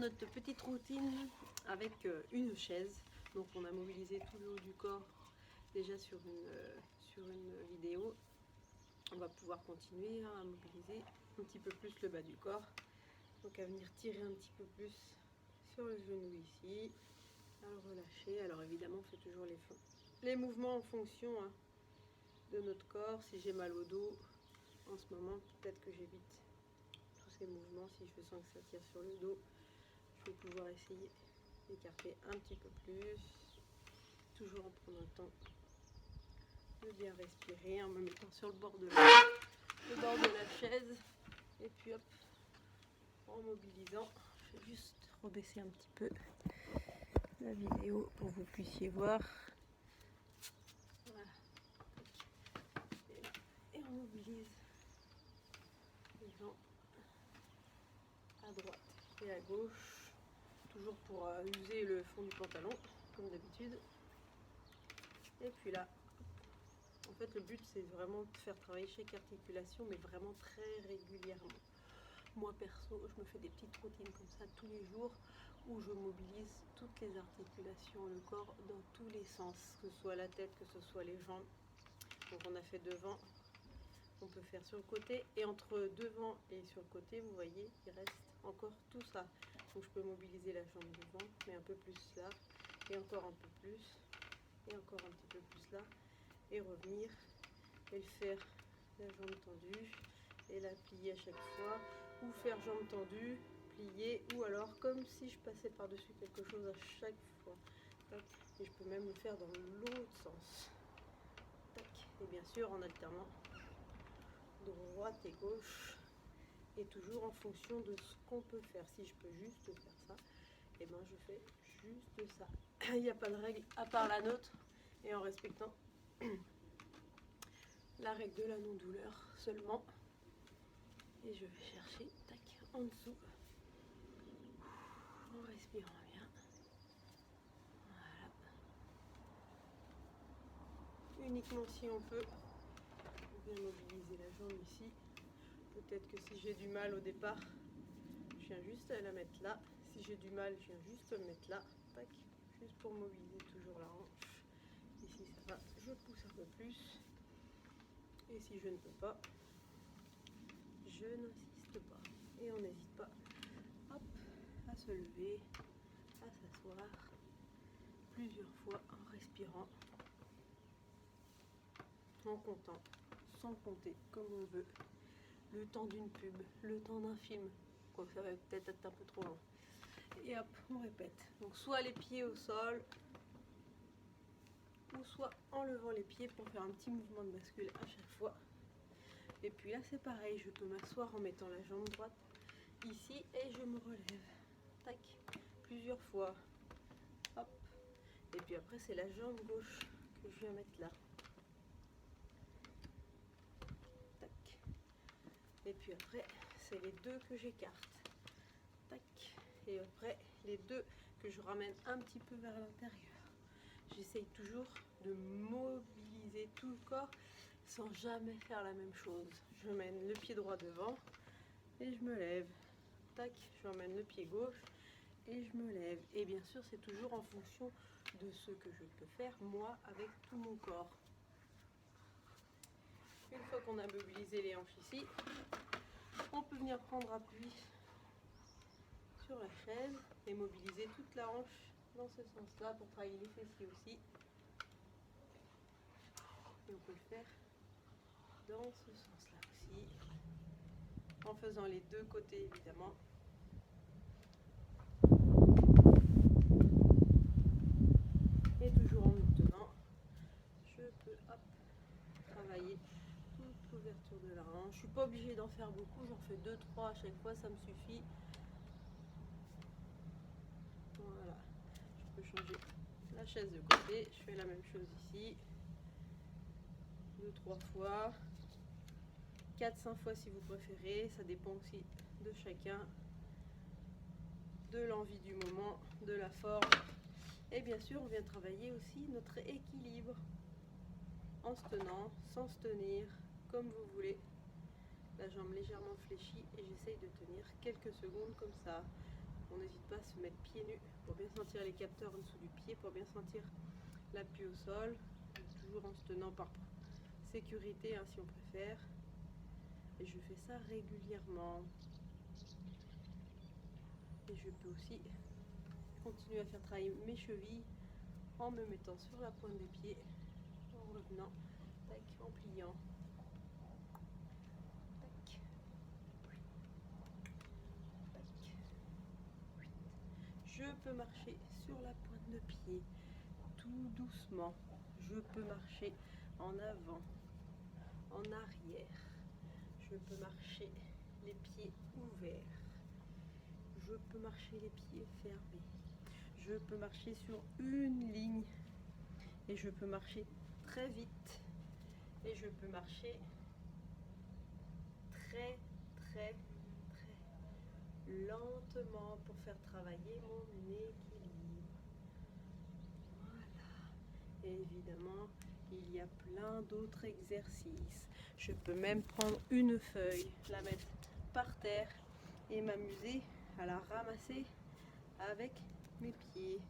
notre petite routine avec une chaise. Donc on a mobilisé tout le haut du corps déjà sur une vidéo. On va pouvoir continuer à mobiliser un petit peu plus le bas du corps. Donc à venir tirer un petit peu plus sur le genou ici, à le relâcher. Alors évidemment on fait toujours les mouvements en fonction de notre corps. Si j'ai mal au dos en ce moment, peut-être que j'évite tous ces mouvements. Si je sens que ça tire sur le dos, je vais pouvoir essayer d'écarter un petit peu plus, toujours en prenant le temps de bien respirer, en me mettant sur le bord de la chaise, et puis hop, en mobilisant. Je vais juste rebaisser un petit peu la vidéo pour que vous puissiez voir. Voilà. Et on mobilise les jambes à droite et à gauche, toujours pour user le fond du pantalon, comme d'habitude. Et puis là, en fait le but c'est vraiment de faire travailler chaque articulation, mais vraiment très régulièrement. Moi perso, je me fais des petites routines comme ça tous les jours, où je mobilise toutes les articulations, le corps dans tous les sens, que ce soit la tête, que ce soit les jambes. Donc on a fait devant, on peut faire sur le côté, et entre devant et sur le côté, vous voyez, il reste encore tout ça. Donc je peux mobiliser la jambe devant, mais un peu plus là, et encore un peu plus, et encore un petit peu plus là, et revenir, et le faire la jambe tendue, et la plier à chaque fois, ou faire jambe tendue, plier, ou alors comme si je passais par-dessus quelque chose à chaque fois. Tac. Et je peux même le faire dans l'autre sens. Tac. Et bien sûr en alternant droite et gauche, et toujours en fonction de ce qu'on peut faire. Si je peux juste faire ça, et ben je fais juste ça. Il n'y a pas de règle à part la nôtre, et en respectant la règle de la non-douleur seulement. Et je vais chercher, tac, en dessous, en respirant bien. Voilà. Uniquement si on peut bien mobiliser la jambe ici. Peut-être que si j'ai du mal au départ, je viens juste à la mettre là. Si j'ai du mal, je viens juste me mettre là, tac, juste pour mobiliser toujours la hanche. Ici ça va, je pousse un peu plus. Et si je ne peux pas, je n'insiste pas. Et on n'hésite pas, hop, à se lever, à s'asseoir plusieurs fois en respirant, en comptant, sans compter, comme on veut, le temps d'une pub, le temps d'un film, quoi que ça va peut-être être un peu trop long. Et hop, on répète. Donc soit les pieds au sol, ou soit en levant les pieds pour faire un petit mouvement de bascule à chaque fois. Et puis là c'est pareil, je peux m'asseoir en mettant la jambe droite ici et je me relève. Tac, plusieurs fois. Hop. Et puis après c'est la jambe gauche que je viens mettre là. Tac. Et puis après c'est les deux que j'écarte. Tac. Et après les deux que je ramène un petit peu vers l'intérieur. J'essaye toujours de mobiliser tout le corps sans jamais faire la même chose. Je mène le pied droit devant et je me lève. Tac, je ramène le pied gauche et je me lève. Et bien sûr, c'est toujours en fonction de ce que je peux faire, moi, avec tout mon corps. Une fois qu'on a mobilisé les hanches ici, on peut venir prendre appui sur la chaise et mobiliser toute la hanche dans ce sens-là pour travailler les fessiers aussi. Et on peut le faire dans ce sens-là aussi, en faisant les deux côtés évidemment. Et toujours en me tenant, je peux hop, travailler toute l'ouverture de la hanche. Je ne suis pas obligée d'en faire beaucoup, j'en fais 2-3 à chaque fois, ça me suffit. Voilà, je peux changer la chaise de côté, je fais la même chose ici. 2-3 fois, 4-5 fois si vous préférez, ça dépend aussi de chacun, de l'envie du moment, de la forme. Et bien sûr, on vient travailler aussi notre équilibre en se tenant, sans se tenir, comme vous voulez. La jambe légèrement fléchie et j'essaye de tenir quelques secondes comme ça. on n'hésite pas à se mettre pieds nus pour bien sentir les capteurs en dessous du pied, pour bien sentir l'appui au sol, toujours en se tenant par sécurité, hein, si on préfère. Et je fais ça régulièrement. Et je peux aussi continuer à faire travailler mes chevilles en me mettant sur la pointe des pieds, en revenant, tac, en pliant. Tac. Tac. Je peux marcher sur la pointe de pied tout doucement. Je peux marcher en avant, en arrière. Je peux marcher les pieds ouverts. Je peux marcher les pieds fermés. Je peux marcher sur une ligne. Et je peux marcher très vite. Et je peux marcher très lentement pour faire travailler mon équilibre. Voilà. Et évidemment, il y a plein d'autres exercices. Je peux même prendre une feuille, la mettre par terre et m'amuser à la ramasser avec mes pieds.